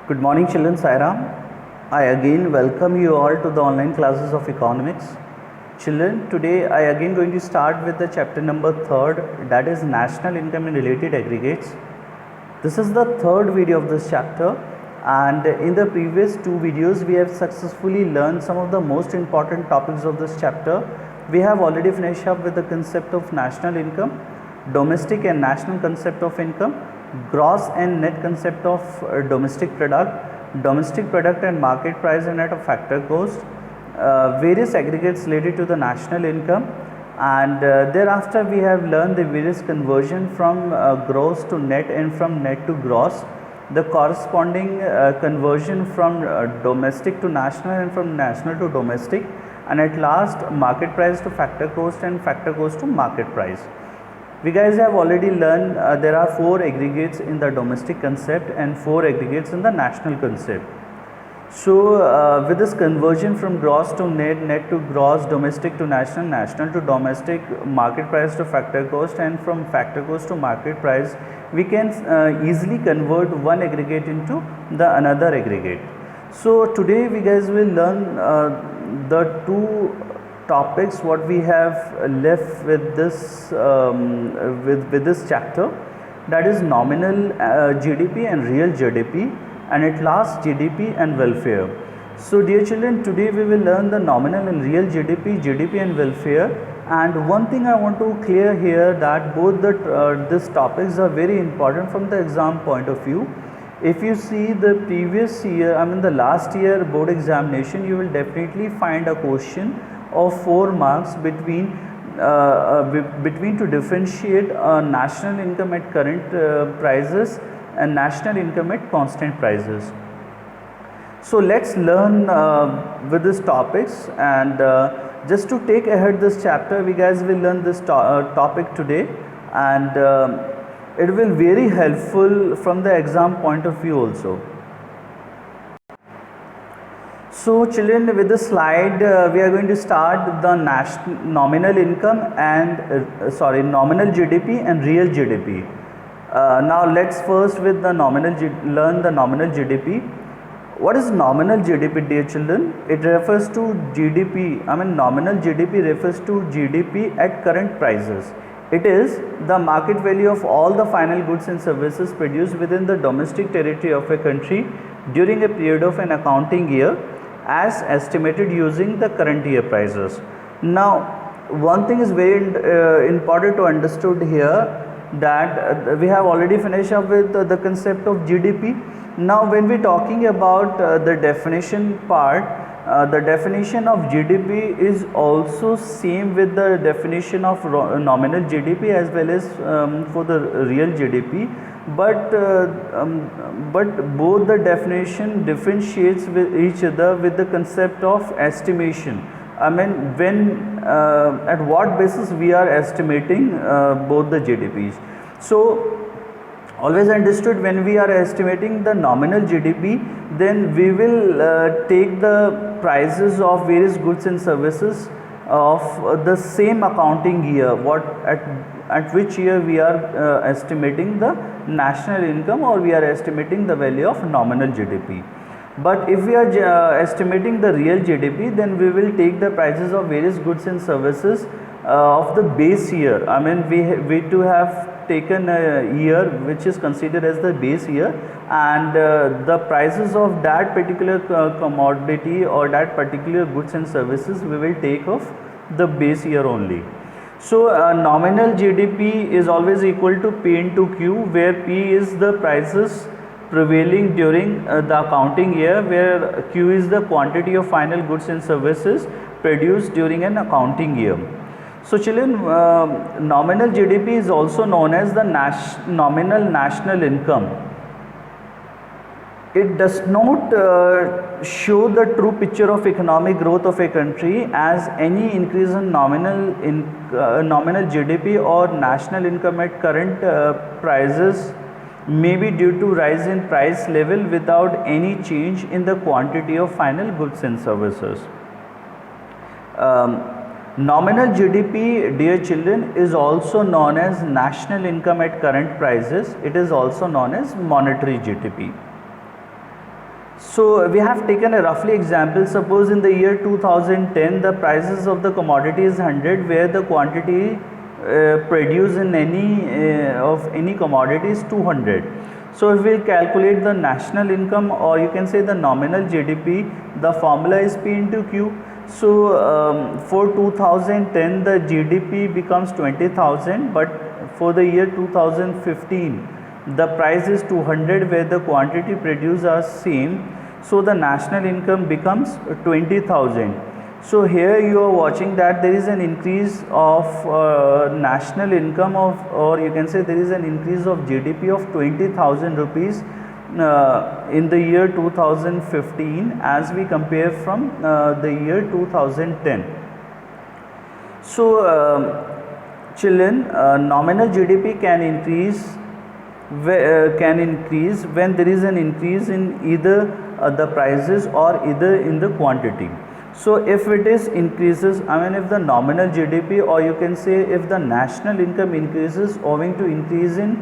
Good morning children, Sairam. I again welcome you all to the online classes of economics. Children, today I again going to start with the chapter number 3rd, that is national income and related aggregates. This is the third video of this chapter, and in the previous two videos we have successfully learned some of the most important topics of this chapter. We have already finished up with the concept of national income, domestic and national concept of income, gross and net concept of domestic product and market price and net of factor cost, various aggregates related to the national income, and thereafter we have learned the various conversion from gross to net and from net to gross, the corresponding conversion from domestic to national and from national to domestic, and at last market price to factor cost and factor cost to market price. We guys have already learned there are 4 aggregates in the domestic concept and 4 aggregates in the national concept. So with this conversion from gross to net, net to gross, domestic to national, national to domestic, market price to factor cost, and from factor cost to market price, we can easily convert one aggregate into the another aggregate. So today we guys will learn the two topics what we have left with this with this chapter, that is nominal GDP and real GDP, and at last GDP and welfare. So dear children, today we will learn the nominal and real GDP and welfare. And one thing I want to clear here, that both the these topics are very important from the exam point of view. If you see the previous year, the last year board examination, you will definitely find a question of 4 marks between to differentiate national income at current prices and national income at constant prices. So let's learn with these topics, and just to take ahead this chapter, we guys will learn this topic today, and it will very helpful from the exam point of view also. So children, with this slide we are going to start the nominal income and nominal GDP and real GDP. Now let's first with the learn the nominal GDP. What is nominal GDP, dear children? It refers to GDP. Nominal GDP refers to GDP at current prices. It is the market value of all the final goods and services produced within the domestic territory of a country during a period of an accounting year, as estimated using the current year prices. Now one thing is very important to understood here, that we have already finished up with the concept of GDP. Now when we talking about the definition part, the definition of GDP is also same with the definition of nominal GDP as well as for the real GDP, but both the definition differentiates with each other with the concept of estimation. When at what basis we are estimating both the GDPs. So always understood, when we are estimating the nominal GDP, then we will take the prices of various goods and services of the same accounting year, at which year we are estimating the national income, or we are estimating the value of nominal GDP. But if we are estimating the real GDP, then we will take the prices of various goods and services of the base year. We too have taken a year which is considered as the base year, and the prices of that particular commodity or that particular goods and services we will take of the base year only. So nominal GDP is always equal to P into Q, where P is the prices prevailing during the accounting year, where Q is the quantity of final goods and services produced during an accounting year. So children, nominal GDP is also known as the nominal national income. It does not show the true picture of economic growth of a country, as any increase in nominal GDP or national income at current prices may be due to rise in price level without any change in the quantity of final goods and services. Nominal GDP, dear children, is also known as national income at current prices. It is also known as monetary GDP. So we have taken a roughly example. Suppose in the year 2010 the prices of the commodity is 100, where the quantity produced in any commodity is 200. So if we calculate the national income, or you can say the nominal GDP, the formula is P into Q. So for 2010 the GDP becomes 20,000, but for the year 2015 the price is 200, where the quantity produced are same. So the national income becomes 20,000. So here you are watching that there is an increase of national income of, or you can say there is an increase of GDP of 20,000 rupees in the year 2015 as we compare from the year 2010. So children, nominal GDP can increase when there is an increase in either the prices or either in the quantity. So if it is increases, if the nominal GDP, or you can say if the national income increases owing to increase in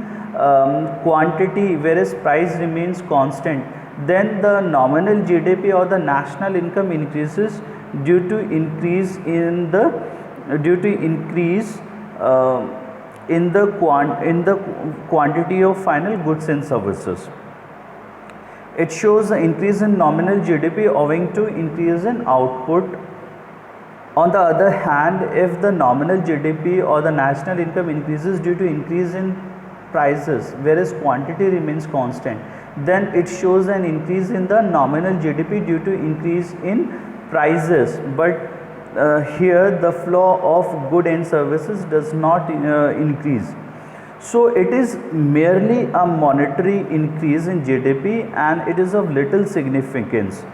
quantity, whereas price remains constant, then the nominal GDP or the national income increases due to increase in the quantity of final goods and services. It shows the increase in nominal GDP owing to increase in output. On the other hand, if the nominal GDP or the national income increases due to increase in prices, whereas quantity remains constant, then it shows an increase in the nominal GDP due to increase in prices. But here the flow of goods and services does not increase. So it is merely a monetary increase in GDP, and it is of little significance.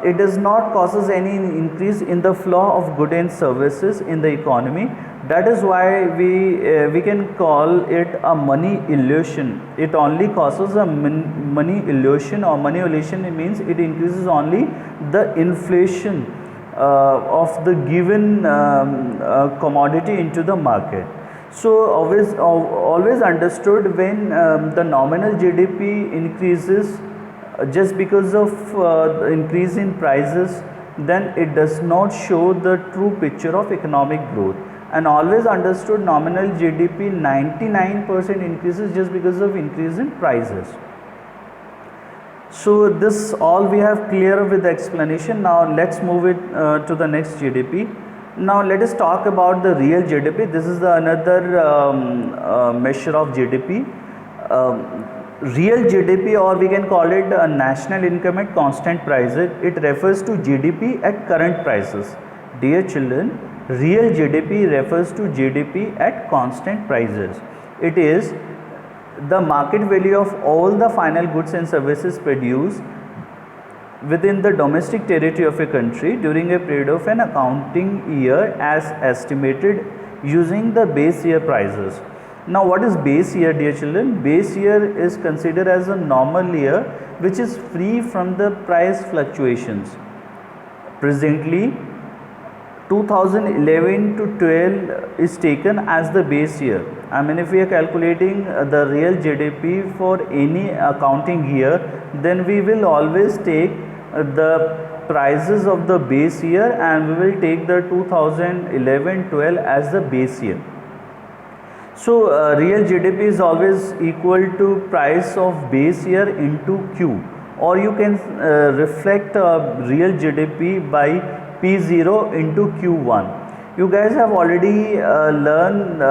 It does not causes any increase in the flow of goods and services in the economy. That is why we can call it a money illusion. It only causes a money illusion, or money illusion. It means it increases only the inflation of the given commodity into the market. So always understood, when the nominal GDP increases just because of increase in prices, then it does not show the true picture of economic growth. And always understood, nominal GDP 99% increases just because of increase in prices. So this all we have clear with the explanation. Now let's move it to the next GDP. Now let us talk about the real GDP. This is another measure of GDP. Real GDP, or we can call it national income at constant prices. It refers to GDP at current prices. Dear children, real GDP refers to GDP at constant prices. It is the market value of all the final goods and services produced within the domestic territory of a country during a period of an accounting year, as estimated using the base year prices. Now what is base year, dear children? Base year is considered as a normal year which is free from the price fluctuations. Presently 2011 to 12 is taken as the base year. If we are calculating the real GDP for any accounting year, then we will always take the prices of the base year, and we will take the 2011-12 as the base year. So real GDP is always equal to price of base year into Q, or you can reflect real GDP by P0 into Q1. You guys have already learned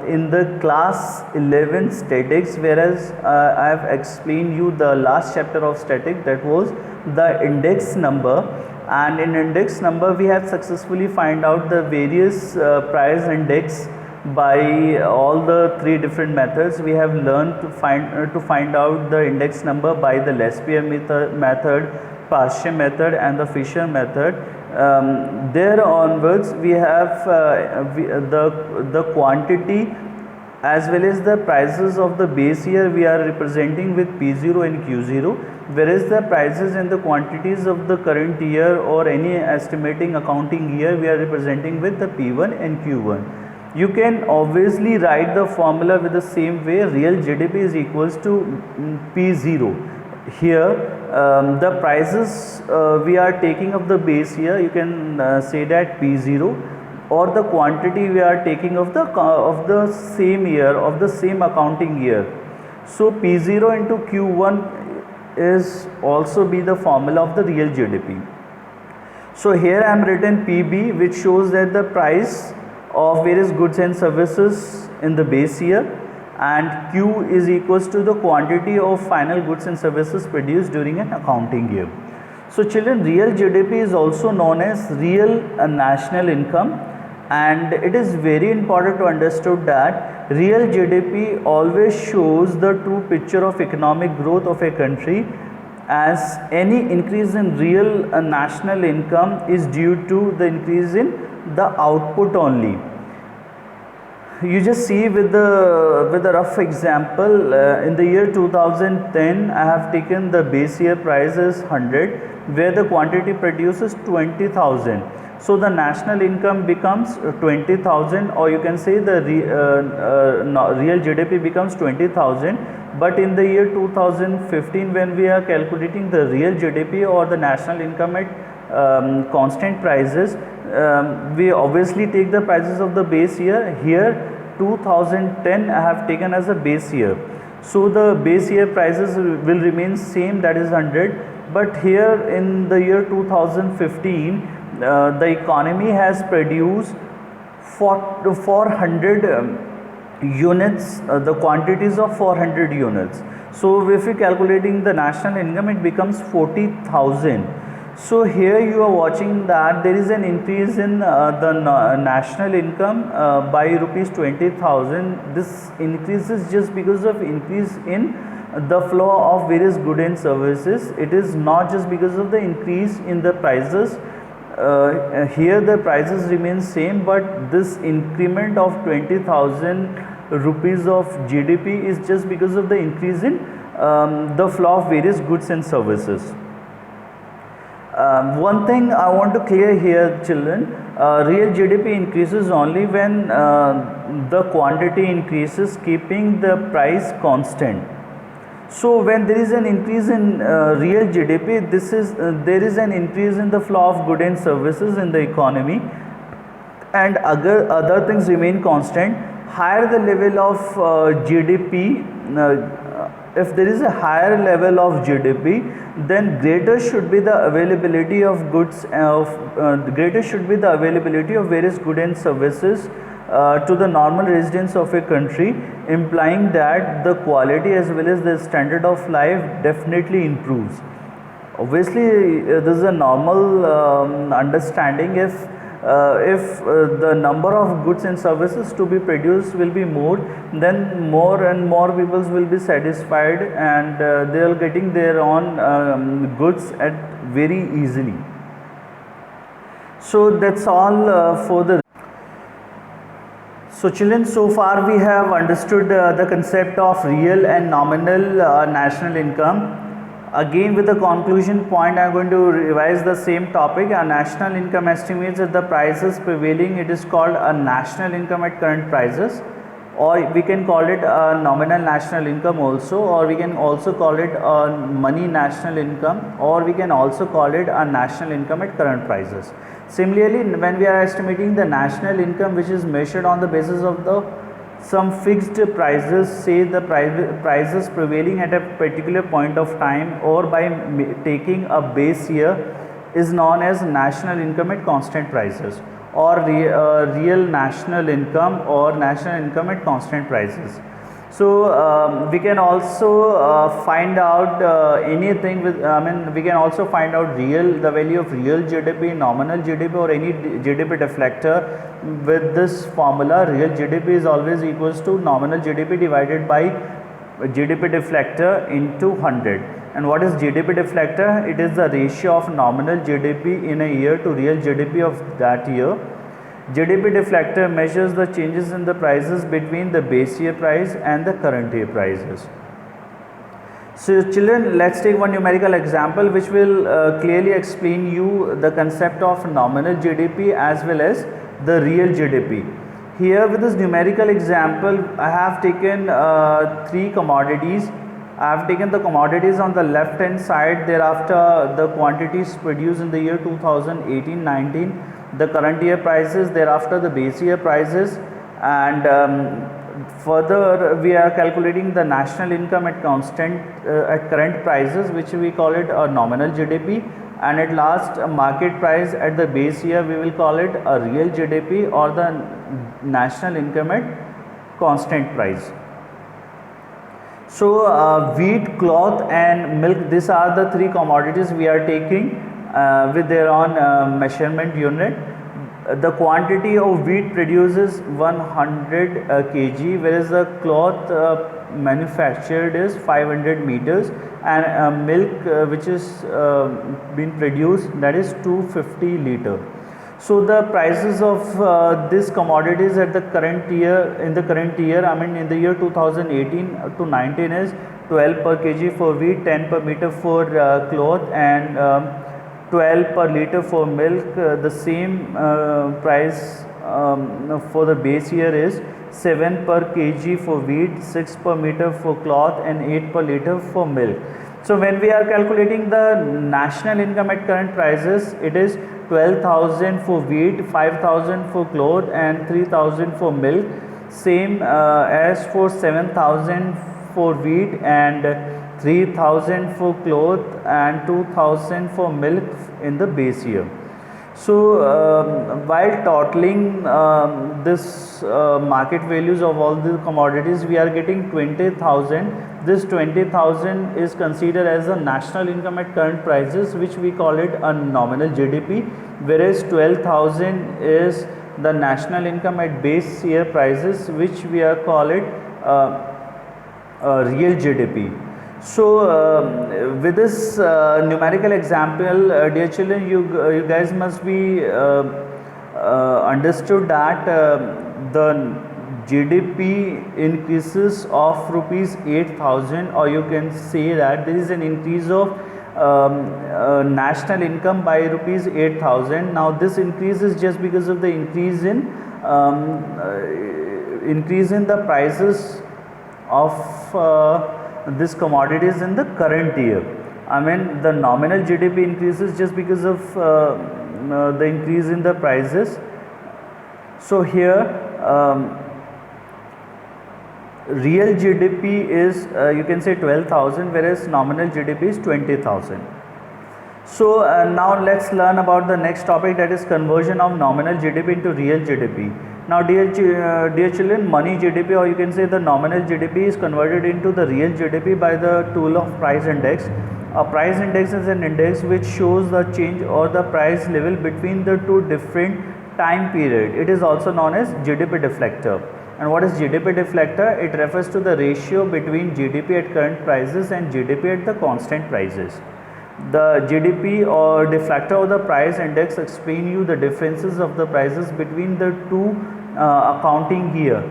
in the class 11 statics, whereas I have explained you the last chapter of static, that was the index number. And in index number we have successfully find out the various price index by all the three different methods. We have learned to find out the index number by the Lespier method, Paasche method and the Fisher method. There onwards we have the quantity as well as the prices of the base year we are representing with P0 and Q0, whereas the prices and the quantities of the current year or any estimating accounting year we are representing with the P1 and Q1. You can obviously write the formula with the same way. Real GDP is equals to P0. Here the prices we are taking of the base year, you can say that P0, or the quantity we are taking of the same year, of the same accounting year. So P0 into Q1 is also be the formula of the real GDP. So here I am written PB, which shows that the price of various goods and services in the base year, and Q is equals to the quantity of final goods and services produced during an accounting year. So children, real GDP is also known as real national income, and it is very important to understand that real GDP always shows the true picture of economic growth of a country, as any increase in real national income is due to the increase in the output only. You just see with the rough example, in the year 2010 I have taken the base year price as 100, where the quantity produced is 20,000. So the national income becomes 20,000, or you can say the real GDP becomes 20,000. But in the year 2015, when we are calculating the real GDP or the national income at constant prices, we obviously take the prices of the base year. Here 2010 I have taken as a base year, so the base year prices will remain same, that is 100. But here in the year 2015, the economy has produced 400 units, the quantities of 400 units. So if we calculating the national income, it becomes 40,000. So here you are watching that there is an increase in the national income by rupees 20,000. This increase is just because of increase in the flow of various goods and services. It is not just because of the increase in the prices. Here the prices remain same, but this increment of 20,000 rupees of GDP is just because of the increase in the flow of various goods and services. One thing I want to clear here, children, real GDP increases only when the quantity increases, keeping the price constant. So when there is an increase in real GDP, there is an increase in the flow of goods and services in the economy, and other things remain constant. Higher the level of GDP, if there is a higher level of GDP, then greater should be the availability of goods, greater should be the availability of various goods and services to the normal residents of a country, implying that the quality as well as the standard of life definitely improves. Obviously, this is a normal understanding. If the number of goods and services to be produced will be more, then more and more people will be satisfied, and they are getting their own goods at very easily. So that's all for the. So children, so far we have understood the concept of real and nominal national income. Again, with the conclusion point, I am going to revise the same topic. A national income estimates at the prices prevailing. It is called a national income at current prices, or we can call it a nominal national income also, or we can also call it a money national income, or we can also call it a national income at current prices. Similarly, when we are estimating the national income, which is measured on the basis of some fixed prices, say the prices prevailing at a particular point of time, or by taking a base year, is known as national income at constant prices, or real national income, or national income at constant prices. So we can also find out anything with, we can also find out the value of real GDP, nominal GDP, or any GDP deflector with this formula. Real GDP is always equals to nominal GDP divided by GDP deflector into 100. And what is GDP deflector? It is the ratio of nominal GDP in a year to real GDP of that year. GDP deflector measures the changes in the prices between the base year price and the current year prices. So children, let's take one numerical example which will clearly explain you the concept of nominal GDP as well as the real GDP. Here with this numerical example, I have taken 3 commodities. I have taken the commodities on the left hand side, thereafter the quantities produced in the year 2018-19, the current year prices, thereafter the base year prices, and further we are calculating the national income at current prices, which we call it a nominal GDP, and at last market price at the base year we will call it a real GDP or the national income at constant price. So wheat, cloth and milk, these are the three commodities we are taking with their own measurement unit. The quantity of wheat produces 100 kg, whereas the cloth manufactured is 500 meters, and milk which is been produced, that is 250 liter. So the prices of these commodities at the current year, in the year 2018 to 19 is 12 per kg for wheat, 10 per meter for cloth, and 12 per liter for milk. The same price for the base year is 7 per kg for wheat, 6 per meter for cloth and 8 per liter for milk. So when we are calculating the national income at current prices, it is 12,000 for wheat, 5,000 for cloth and 3,000 for milk. Same as for 7,000 for wheat and 3,000 for cloth and 2,000 for milk in the base year. So while totaling this market values of all the commodities, we are getting 20,000. This 20,000 is considered as a national income at current prices, which we call it a nominal GDP, whereas 12,000 is the national income at base year prices, which we are call it real GDP. So with this numerical example, dear children, you guys must be understood that the GDP increases of rupees 8,000, or you can say that there is an increase of national income by rupees 8,000. Now this increase is just because of the increase in the prices of these commodities in the current year. I mean, the nominal GDP increases just because of the increase in the prices. So here real GDP is you can say 12,000, whereas nominal GDP is 20,000. So now let's learn about the next topic, that is conversion of nominal GDP into real GDP. Now dear children, money GDP, or you can say the nominal GDP, is converted into the real GDP by the tool of price index. A price index is an index which shows the change or the price level between the two different time period. It is also known as GDP deflector. And what is GDP deflector? It refers to the ratio between GDP at current prices and GDP at the constant prices. The GDP or deflector or the price index explain you the differences of the prices between the two accounting year.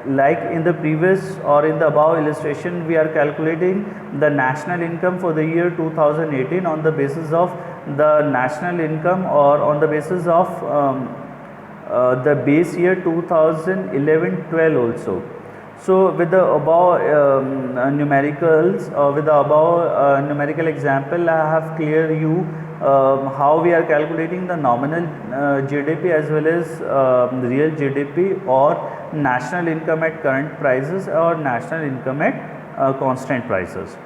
Like in the previous or in the above illustration, we are calculating the national income for the year 2018 on the basis of the national income, or on the basis of the base year 2011-12 also. So with the above numericals, or with the above numerical example, I have cleared you how we are calculating the nominal GDP as well as real GDP, or national income at current prices, or national income at constant prices.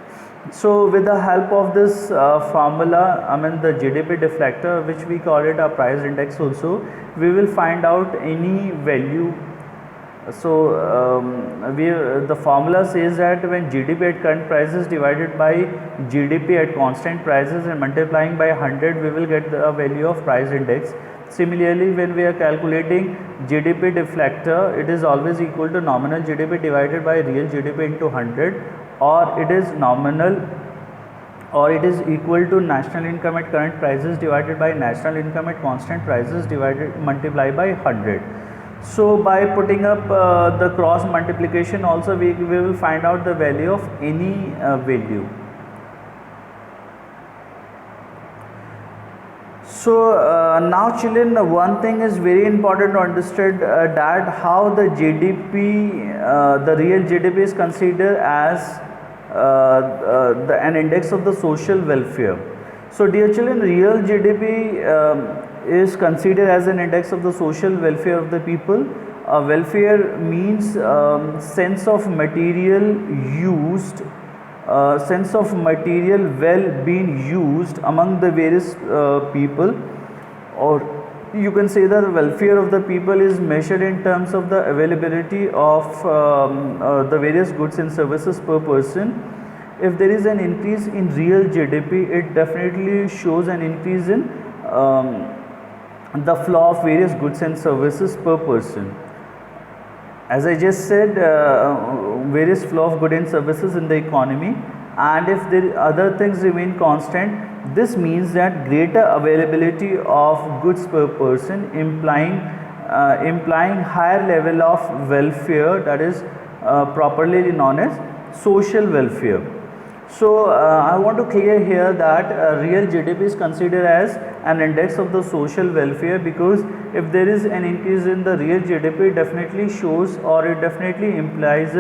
So with the help of this formula, I mean the GDP deflector, which we call it a price index also, we will find out any value. So the formula says that when GDP at current prices divided by GDP at constant prices and multiplying by 100, we will get the value of price index. Similarly, when we are calculating GDP deflector, it is always equal to nominal GDP divided by real GDP into 100, or it is nominal, or it is equal to national income at current prices divided by national income at constant prices multiplied by 100. So by putting up the cross multiplication also, we will find out the value of any value. So now children, one thing is very important to understand, that how the GDP, the real GDP is considered as an index of the social welfare. So dear children, real GDP is considered as an index of the social welfare of the people. Welfare means sense of material used, sense of material well being used among the various people, or you can say that the welfare of the people is measured in terms of the availability of the various goods and services per person. If there is an increase in real GDP, it definitely shows an increase in the flow of various goods and services per person. As I just said, various flow of goods and services in the economy, and if the other things remain constant, this means that greater availability of goods per person, implying higher level of welfare, that is properly known as social welfare. So I want to clear here that real GDP is considered as an index of the social welfare, because if there is an increase in the real GDP, it definitely shows, or it definitely implies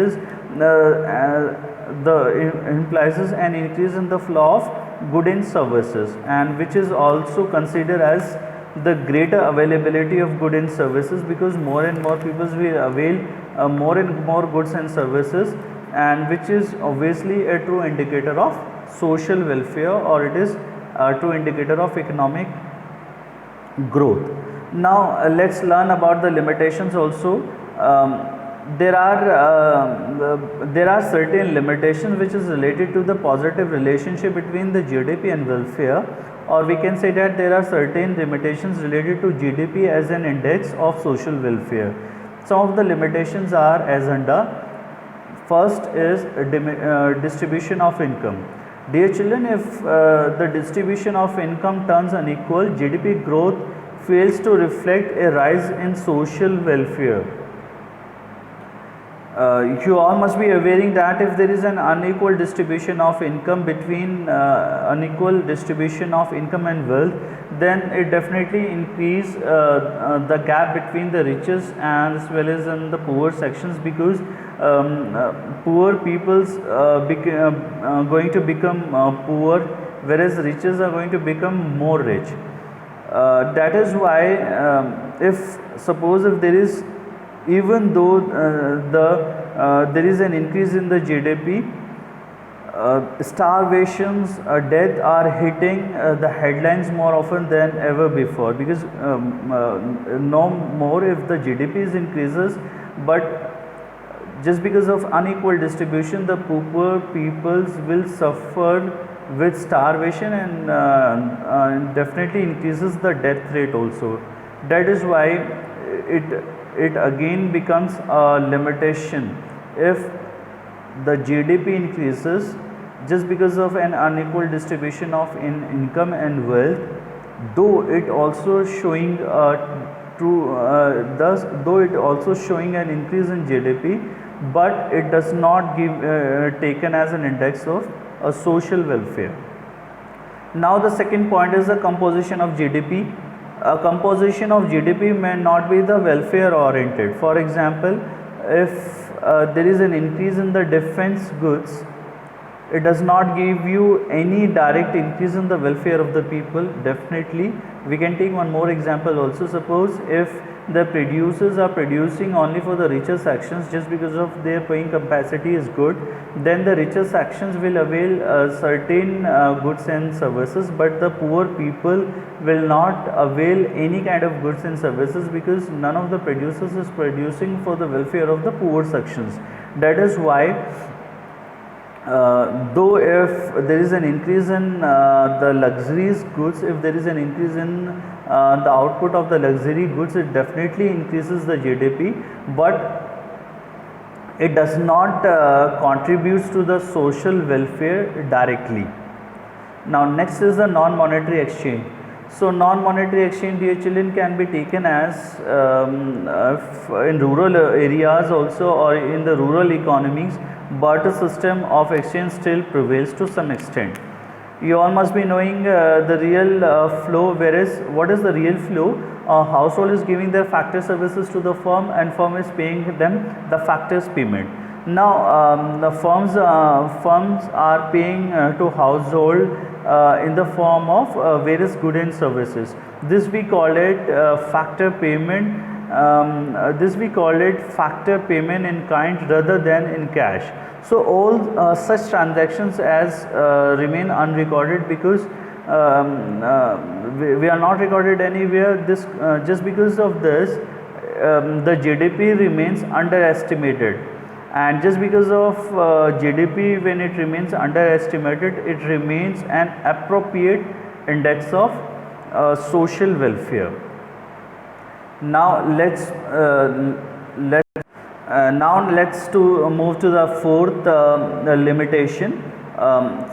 an increase in the flow of goods and services, and which is also considered as the greater availability of goods and services, because more and more people will avail more and more goods and services, and which is obviously a true indicator of social welfare, or it is a true indicator of economic growth. Now let's learn about the limitations also. There are certain limitations which is related to the positive relationship between the GDP and welfare, or we can say that there are certain limitations related to GDP as an index of social welfare. Some of the limitations are as under. First is distribution of income. Dear children, if the distribution of income turns unequal, GDP growth fails to reflect a rise in social welfare. You all must be aware that if there is an unequal distribution of income between unequal distribution of income and wealth, then it definitely increase the gap between the richest and as well as in the poor sections, because poor peoples going to become poor, whereas riches are going to become more rich. That is why if suppose if there is, even though there is an increase in the GDP, starvations, death are hitting the headlines more often than ever before, because no more if the GDP is increases, but just because of unequal distribution, the poor peoples will suffer with starvation, and definitely increases the death rate also. That is why it again becomes a limitation. If the GDP increases just because of an unequal distribution of income and wealth, though it also showing though it also showing an increase in GDP, but it does not give taken as an index of a social welfare. Now the second point is the composition of GDP. A composition of GDP may not be the welfare oriented. For example, if there is an increase in the defense goods, it does not give you any direct increase in the welfare of the people. Definitely we can take one more example also. Suppose if the producers are producing only for the richer sections just because of their paying capacity is good, then the richer sections will avail certain goods and services, but the poor people will not avail any kind of goods and services, because none of the producers is producing for the welfare of the poor sections. That is why though if there is an increase in the luxuries goods, if there is an increase in the output of the luxury goods, it definitely increases the GDP, but it does not contributes to the social welfare directly. Now next is the non-monetary exchange. So non-monetary exchange, dear children, can be taken as in rural areas also, or in the rural economies, barter system of exchange still prevails to some extent. You all must be knowing the real flow, whereas what is the real flow? A household is giving their factor services to the firm, and firm is paying them the factors payment. Now the firms are paying to household in the form of various goods and services. This we call it factor payment. This we call it factor payment in kind rather than in cash. So all such transactions as remain unrecorded because we are not recorded anywhere. This just because of this the GDP remains underestimated, and just because of GDP, when it remains underestimated, it remains an appropriate index of social welfare. Now let's move to the fourth limitation.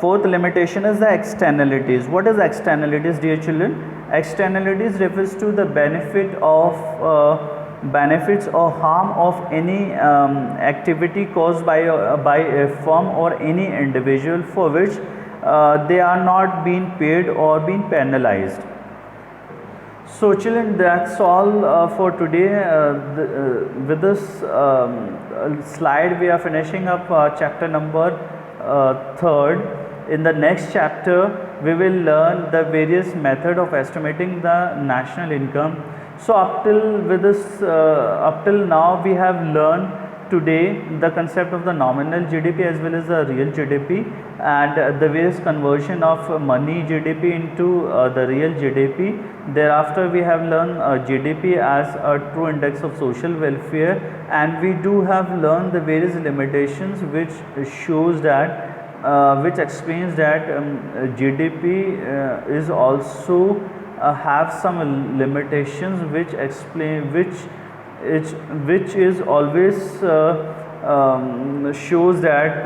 Fourth limitation is the externalities. What is externalities, dear children? Externalities refers to the benefits or harm of any activity caused by a firm or any individual for which they are not being paid or being penalized. So children, that's all for today. With this slide we are finishing up chapter number 3rd. In the next chapter we will learn the various method of estimating the national income. So up till now we have learned today the concept of the nominal GDP as well as the real GDP, and the various conversion of money GDP into the real GDP. Thereafter we have learned GDP as a true index of social welfare, and we do have learned the various limitations which shows that which explains that GDP is also have some limitations which explain which is always shows that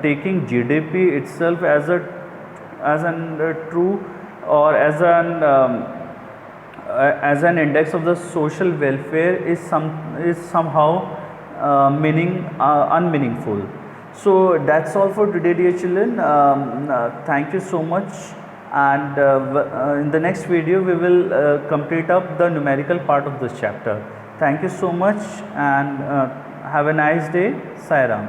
taking GDP itself as an true or as an index of the social welfare is somehow unmeaningful. So that's all for today, dear children. Thank you so much, and in the next video we will complete up the numerical part of this chapter. Thank you so much, and have a nice day. Sai Ram.